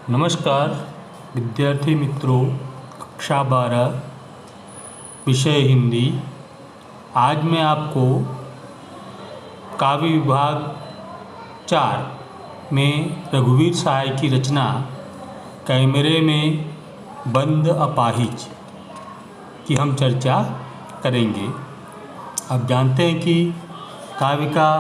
नमस्कार विद्यार्थी मित्रों, कक्षा 12 विषय हिंदी। आज मैं आपको काव्य विभाग 4 में रघुवीर सहाय की रचना कैमरे में बंद अपाहिज की हम चर्चा करेंगे। आप जानते हैं कि काव्य का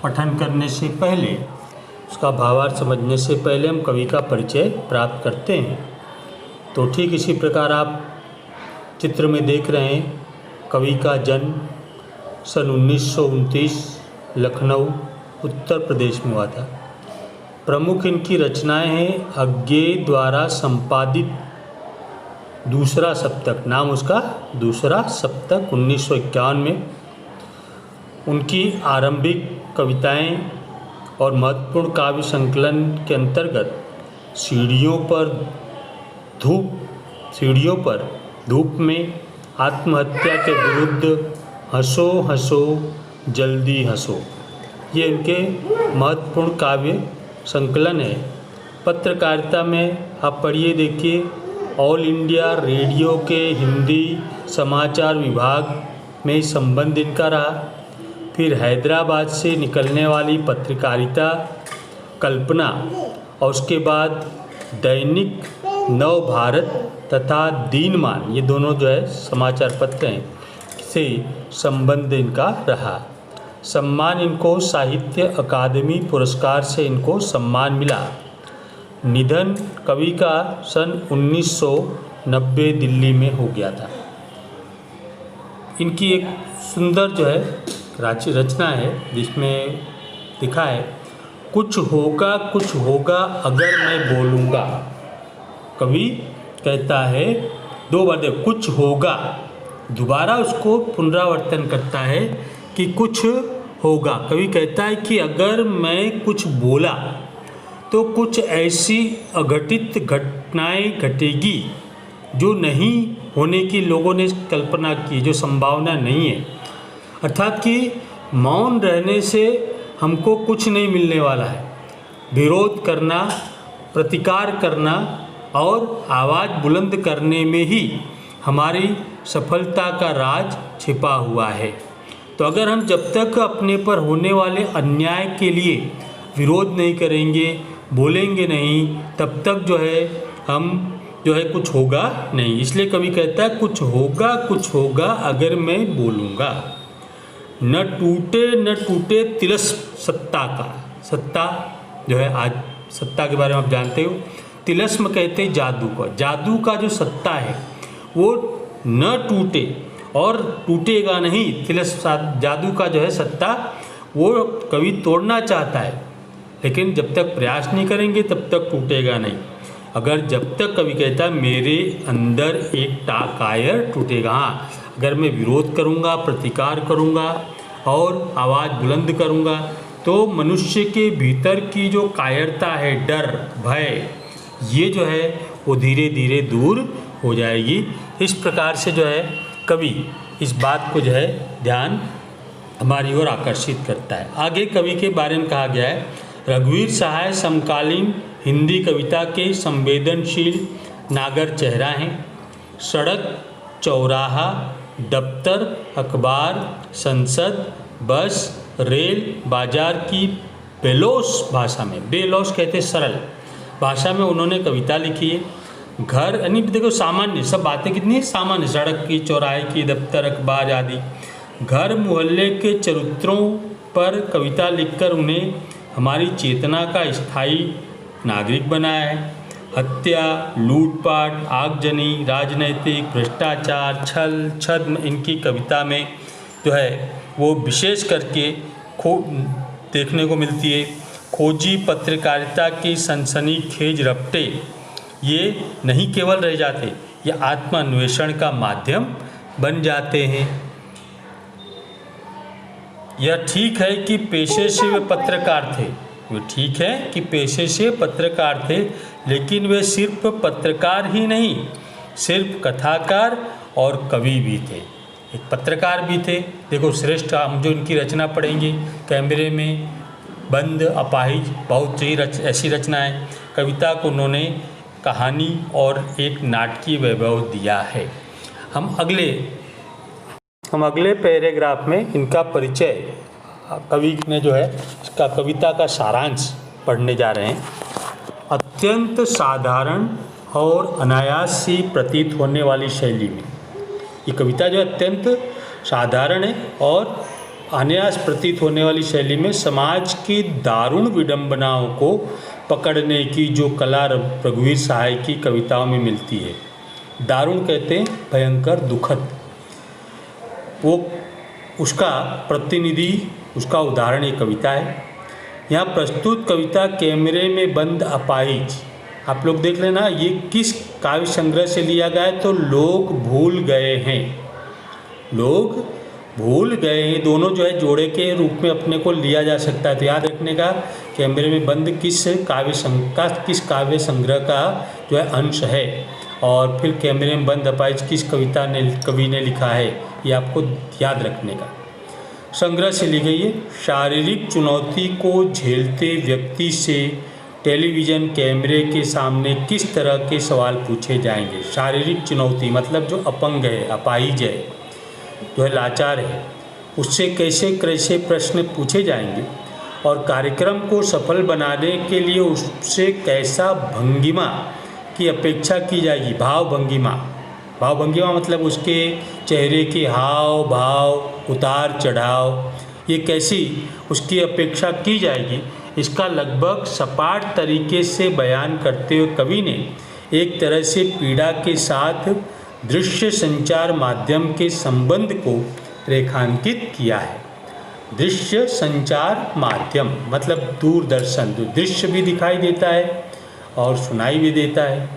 पठन करने से पहले, उसका भावार्थ समझने से पहले हम कवि का परिचय प्राप्त करते हैं। तो ठीक इसी प्रकार आप चित्र में देख रहे हैं, कवि का जन्म सन 1929 लखनऊ उत्तर प्रदेश में हुआ था। प्रमुख इनकी रचनाएं हैं अज्ञेय द्वारा संपादित दूसरा सप्तक, नाम उसका दूसरा सप्तक 1951 में। उनकी आरंभिक कविताएं और महत्वपूर्ण काव्य संकलन के अंतर्गत सीढ़ियों पर धूप में, आत्महत्या के विरुद्ध, हंसो हंसो जल्दी हंसो, ये इनके महत्वपूर्ण काव्य संकलन है। पत्रकारिता में आप पढ़िए, देखिए, ऑल इंडिया रेडियो के हिंदी समाचार विभाग में संबंध इनका रहा। फिर हैदराबाद से निकलने वाली पत्रकारिता कल्पना और उसके बाद दैनिक नव भारत तथा दीनमान, ये दोनों जो है समाचार पत्र हैं, से संबंध इनका रहा। सम्मान इनको साहित्य अकादमी पुरस्कार से इनको सम्मान मिला। निधन कवि का सन 1990 दिल्ली में हो गया था। इनकी एक सुंदर जो है रचना है जिसमें लिखा है, कुछ होगा अगर मैं बोलूँगा। कवि कहता है, दो बार देखो, कुछ होगा, दोबारा उसको पुनरावर्तन करता है कि कुछ होगा। कवि कहता है कि अगर मैं कुछ बोला तो कुछ ऐसी अघटित घटनाएं घटेगी जो नहीं होने की लोगों ने कल्पना की, जो संभावना नहीं है। अर्थात कि मौन रहने से हमको कुछ नहीं मिलने वाला है। विरोध करना, प्रतिकार करना और आवाज़ बुलंद करने में ही हमारी सफलता का राज छिपा हुआ है। तो अगर हम जब तक अपने पर होने वाले अन्याय के लिए विरोध नहीं करेंगे, बोलेंगे नहीं, तब तक जो है हम जो है कुछ होगा नहीं। इसलिए कवि कहता है, कुछ होगा अगर मैं बोलूँगा। न टूटे तिलस्म सत्ता का। सत्ता जो है, आज सत्ता के बारे में आप जानते हो। तिलस्म कहते हैं जादू को। जादू का जो सत्ता है वो न टूटे और टूटेगा नहीं। तिलस्म जादू का जो है सत्ता, वो कवि तोड़ना चाहता है, लेकिन जब तक प्रयास नहीं करेंगे तब तक टूटेगा नहीं। अगर जब तक कवि कहता है मेरे अंदर एक कायर टूटेगा, हाँ, अगर मैं विरोध करूँगा, प्रतिकार करूँगा और आवाज़ बुलंद करूँगा, तो मनुष्य के भीतर की जो कायरता है, डर, भय, ये जो है वो धीरे धीरे दूर हो जाएगी। इस प्रकार से जो है कवि इस बात को जो है ध्यान हमारी ओर आकर्षित करता है। आगे कवि के बारे में कहा गया है, रघुवीर सहाय समकालीन हिंदी कविता के संवेदनशील नागर चेहरा हैं। सड़क, चौराहा, दफ्तर, अखबार, संसद, बस, रेल, बाजार की बेलोस भाषा में, बेलोस कहते सरल भाषा में उन्होंने कविता लिखी है। घर, यानी देखो सामान्य, सब बातें कितनी सामान्य, सड़क की, चौराहे की, दफ्तर, अखबार आदि। घर मोहल्ले के चरित्रों पर कविता लिखकर उन्हें हमारी चेतना का स्थायी नागरिक बनाया है। हत्या, लूटपाट, आगजनी, राजनैतिक, भ्रष्टाचार, छल, छद्म इनकी कविता में जो है वो विशेष करके देखने को मिलती है। खोजी पत्रकारिता की सनसनीखेज रपटे ये नहीं केवल रह जाते, ये आत्मान्वेषण का माध्यम बन जाते हैं। यह ठीक है कि पेशे से वे पत्रकार थे, वो ठीक है कि पेशे से पत्रकार थे, लेकिन वे सिर्फ पत्रकार ही नहीं, सिर्फ कथाकार और कवि भी थे, एक पत्रकार भी थे। देखो श्रेष्ठ, हम जो इनकी रचना पढ़ेंगे, कैमरे में बंद, अपाहिज, बहुत सी ऐसी रचनाएं। कविता को उन्होंने कहानी और एक नाटकीय वैभव दिया है। हम अगले पैराग्राफ में इनका परिचय कवि ने जो है इसका कविता का सारांश पढ़ने जा रहे हैं। अत्यंत साधारण और अनायास सी प्रतीत होने वाली शैली में, ये कविता जो अत्यंत साधारण है और अनायास प्रतीत होने वाली शैली में समाज की दारुण विडंबनाओं को पकड़ने की जो कला रघुवीर सहाय की कविताओं में मिलती है। दारुण कहते हैं भयंकर, दुखद, वो उसका प्रतिनिधि, उसका उदाहरण एक कविता है। यहाँ प्रस्तुत कविता कैमरे में बंद अपाहिज, आप लोग देख लेना ये किस काव्य संग्रह से लिया गया है, तो लोग भूल गए हैं। लोग भूल गए हैं दोनों जो है जोड़े के रूप में अपने को लिया जा सकता है। तो याद रखने का कैमरे में बंद किस काव्य संग्रह का जो है अंश है, और फिर कैमरे में बंद अपाहिज किस कवि ने लिखा है, ये आपको याद रखने का। संग्रह से ली गई है। शारीरिक चुनौती को झेलते व्यक्ति से टेलीविज़न कैमरे के सामने किस तरह के सवाल पूछे जाएंगे। शारीरिक चुनौती मतलब जो अपंग है, अपाहिज है, जो है लाचार है, उससे कैसे कैसे प्रश्न पूछे जाएंगे, और कार्यक्रम को सफल बनाने के लिए उससे कैसा भंगिमा की अपेक्षा की जाएगी। भाव भंगिमा मतलब उसके चेहरे के हाव भाव, उतार चढ़ाव, ये कैसी उसकी अपेक्षा की जाएगी, इसका लगभग सपाट तरीके से बयान करते हुए कवि ने एक तरह से पीड़ा के साथ दृश्य संचार माध्यम के संबंध को रेखांकित किया है। दृश्य संचार माध्यम मतलब दूरदर्शन, जो दृश्य भी दिखाई देता है और सुनाई भी देता है,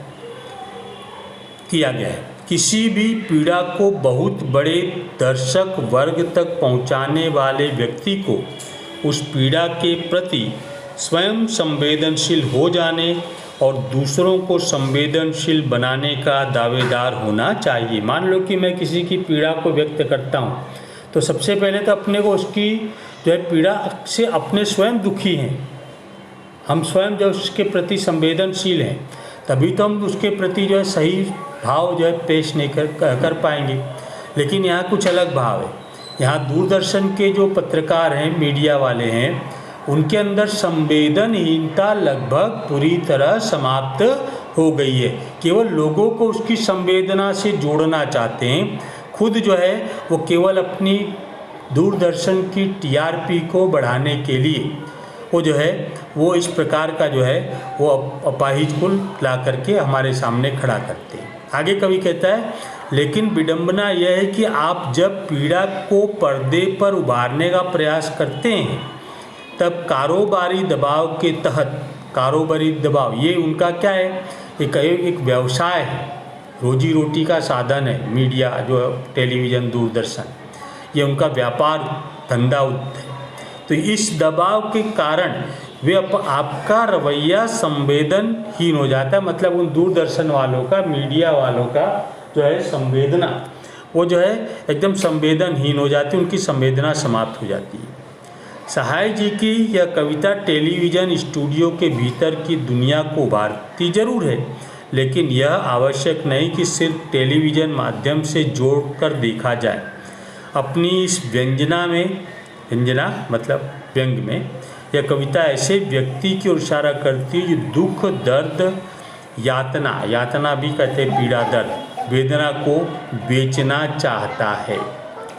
किया गया है। किसी भी पीड़ा को बहुत बड़े दर्शक वर्ग तक पहुंचाने वाले व्यक्ति को उस पीड़ा के प्रति स्वयं संवेदनशील हो जाने और दूसरों को संवेदनशील बनाने का दावेदार होना चाहिए। मान लो कि मैं किसी की पीड़ा को व्यक्त करता हूँ, तो सबसे पहले तो अपने को उसकी जो है पीड़ा से अपने स्वयं दुखी हैं, हम स्वयं जो उसके प्रति संवेदनशील हैं, तभी तो हम उसके प्रति जो है सही भाव जो है पेश नहीं कर पाएंगे। लेकिन यहाँ कुछ अलग भाव है। यहाँ दूरदर्शन के जो पत्रकार हैं, मीडिया वाले हैं, उनके अंदर संवेदनहीनता लगभग पूरी तरह समाप्त हो गई है। केवल लोगों को उसकी संवेदना से जोड़ना चाहते हैं। खुद जो है वो केवल अपनी दूरदर्शन की टीआरपी को बढ़ाने के लिए वो जो है वो इस प्रकार का जो है वो अपाहिज को ला करके हमारे सामने खड़ा करते हैं। आगे कवि कहता है, लेकिन विडंबना यह है कि आप जब पीड़ा को पर्दे पर उभारने का प्रयास करते हैं तब कारोबारी दबाव के तहत, कारोबारी दबाव ये उनका क्या है, एक व्यवसाय है, रोजी रोटी का साधन है। मीडिया जो टेलीविज़न दूरदर्शन ये उनका व्यापार धंधा है। तो इस दबाव के कारण वे आपका रवैया संवेदनहीन हो जाता है। मतलब उन दूरदर्शन वालों का, मीडिया वालों का जो है संवेदना, वो जो है एकदम संवेदनहीन हो जाती है, उनकी संवेदना समाप्त हो जाती है। सहाय जी की यह कविता टेलीविज़न स्टूडियो के भीतर की दुनिया को उभारती जरूर है, लेकिन यह आवश्यक नहीं कि सिर्फ टेलीविज़न माध्यम से जोड़कर देखा जाए। अपनी इस व्यंजना मतलब व्यंग में यह कविता ऐसे व्यक्ति की ओर इशारा करती है जो दुख, दर्द, यातना भी कहते हैं पीड़ा, दर्द, वेदना को बेचना चाहता है।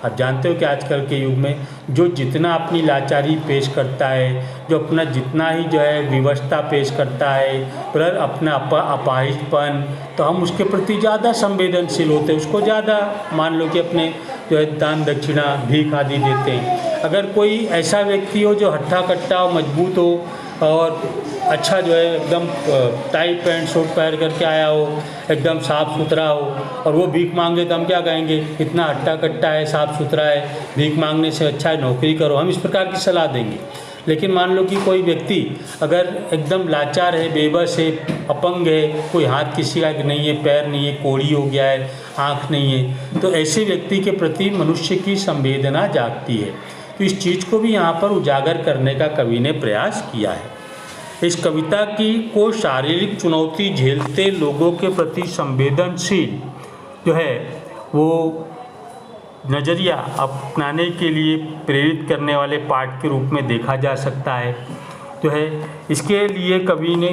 आप जानते हो कि आजकल के युग में जो जितना अपनी लाचारी पेश करता है, जो अपना जितना ही जो है विवशता पेश करता है, पर अपना अपाहिजपन, तो हम उसके प्रति ज़्यादा संवेदनशील होते हैं, उसको ज़्यादा मान लो कि अपने जो है दान दक्षिणा भीख आदि देते हैं। अगर कोई ऐसा व्यक्ति हो जो हट्टा कट्टा हो, मजबूत हो और अच्छा जो है एकदम टाइट पैंट शर्ट पहन करके आया हो, एकदम साफ़ सुथरा हो, और वो भीख मांगे तो हम क्या कहेंगे, इतना हट्टा कट्टा है, साफ़ सुथरा है, भीख मांगने से अच्छा है नौकरी करो, हम इस प्रकार की सलाह देंगे। लेकिन मान लो कि कोई व्यक्ति अगर एकदम लाचार है, बेबस है, अपंग है, कोई हाथ किसी का नहीं है, पैर नहीं है, कोढ़ी हो गया है, आँख नहीं है, तो ऐसे व्यक्ति के प्रति मनुष्य की संवेदना जागती है। तो इस चीज़ को भी यहाँ पर उजागर करने का कवि ने प्रयास किया है। इस कविता को शारीरिक चुनौती झेलते लोगों के प्रति संवेदनशील जो है वो नज़रिया अपनाने के लिए प्रेरित करने वाले पाठ के रूप में देखा जा सकता है। जो है इसके लिए कवि ने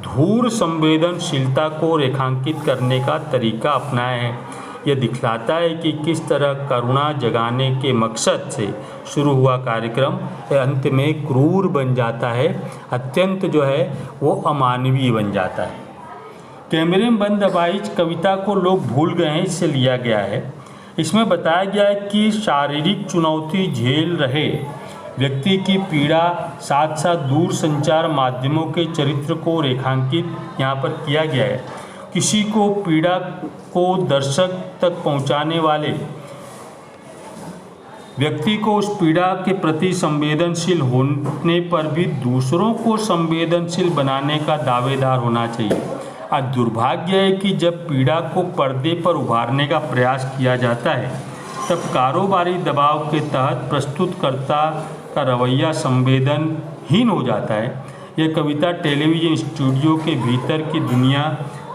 धूर संवेदनशीलता को रेखांकित करने का तरीका अपनाया है। यह दिखलाता है कि किस तरह करुणा जगाने के मकसद से शुरू हुआ कार्यक्रम अंत में क्रूर बन जाता है, अत्यंत जो है वो अमानवीय बन जाता है। कैमरे में बंद अपाहिज कविता को लोग भूल गए हैं, इससे लिया गया है। इसमें बताया गया है कि शारीरिक चुनौती झेल रहे व्यक्ति की पीड़ा साथ साथ दूर संचार माध्यमों के चरित्र को रेखांकित यहाँ पर किया गया है। किसी को पीड़ा को दर्शक तक पहुँचाने वाले व्यक्ति को उस पीड़ा के प्रति संवेदनशील होने पर भी दूसरों को संवेदनशील बनाने का दावेदार होना चाहिए। आज दुर्भाग्य है कि जब पीड़ा को पर्दे पर उभारने का प्रयास किया जाता है तब कारोबारी दबाव के तहत प्रस्तुतकर्ता का रवैया संवेदनहीन हो जाता है। यह कविता टेलीविज़न स्टूडियो के भीतर की दुनिया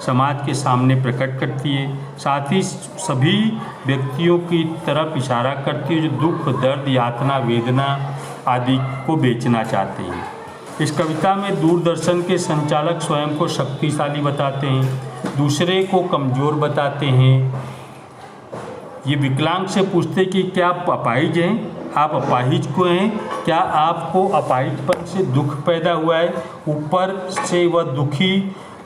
समाज के सामने प्रकट करती है, साथ ही सभी व्यक्तियों की तरफ इशारा करती है जो दुख, दर्द, यातना, वेदना आदि को बेचना चाहते हैं। इस कविता में दूरदर्शन के संचालक स्वयं को शक्तिशाली बताते हैं, दूसरे को कमज़ोर बताते हैं। ये विकलांग से पूछते कि क्या आप अपाहिज हैं? आप अपाहिज को हैं? क्या आपको अपाहिजपन से दुख पैदा हुआ है? ऊपर से वह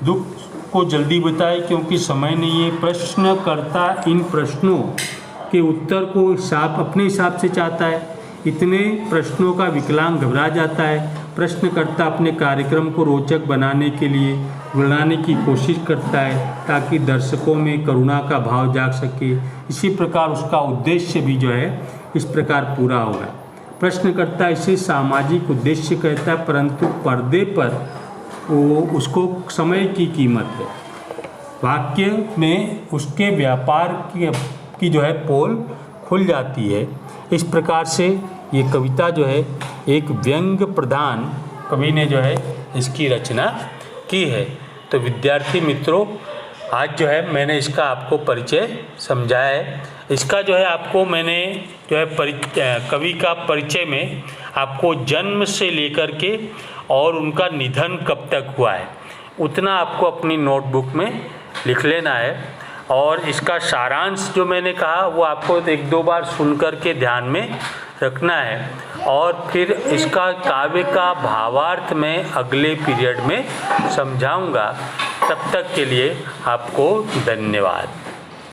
दुख को जल्दी बताए क्योंकि समय नहीं है। प्रश्नकर्ता इन प्रश्नों के उत्तर को अपने हिसाब से चाहता है। इतने प्रश्नों का विकलांग घबरा जाता है। प्रश्नकर्ता अपने कार्यक्रम को रोचक बनाने की कोशिश करता है ताकि दर्शकों में करुणा का भाव जाग सके। इसी प्रकार उसका उद्देश्य भी जो है इस प्रकार पूरा होगा। प्रश्नकर्ता इसे सामाजिक उद्देश्य कहता है, परंतु पर्दे पर वो उसको समय की कीमत है। वाक्य में उसके व्यापार की जो है पोल खुल जाती है। इस प्रकार से ये कविता जो है एक व्यंग प्रधान कवि ने जो है इसकी रचना की है। तो विद्यार्थी मित्रों, आज जो है मैंने इसका आपको परिचय समझाया है। इसका जो है आपको मैंने जो है कवि का परिचय में आपको जन्म से लेकर के और उनका निधन कब तक हुआ है उतना आपको अपनी नोटबुक में लिख लेना है। और इसका सारांश जो मैंने कहा वो आपको 1-2 बार सुन कर के ध्यान में रखना है। और फिर इसका काव्य का भावार्थ मैं अगले पीरियड में समझाऊंगा। तब तक के लिए आपको धन्यवाद।